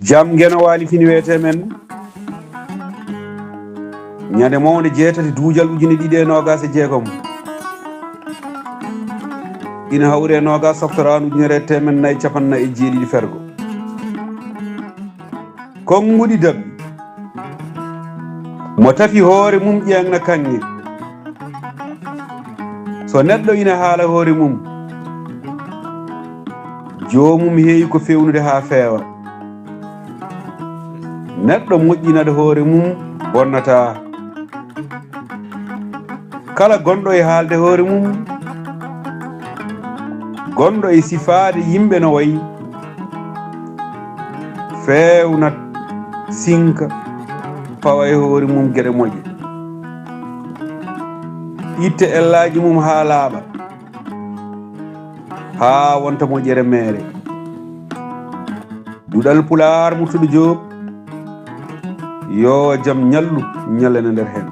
jam gena wali fini wete men ñande mawde jeetati duujal ujune ɗiɗi e nogas e jeegom ina hawre nogas softoran ujunere temen nayyi capannayyi e jeeɗiɗi fergo konguɗi dabɓi mo tafi hoore mum ƴeŋna kanŋe so neɗɗo ina haala hoore mum jomum heewi ko fewnude ha feewa neɗɗo moƴƴinade hoore mum bonnata kala gonɗo e haalde hoore mum gonɗo e sifaade yimɓe no wayi feewnat sinka fawa e hoore mum geɗe moƴƴe itte ellaaji mum haa laaɓa haa wonta moƴƴere meere duɗal pulaar muttuɗo joob yo jam ñallu ñallana nder hen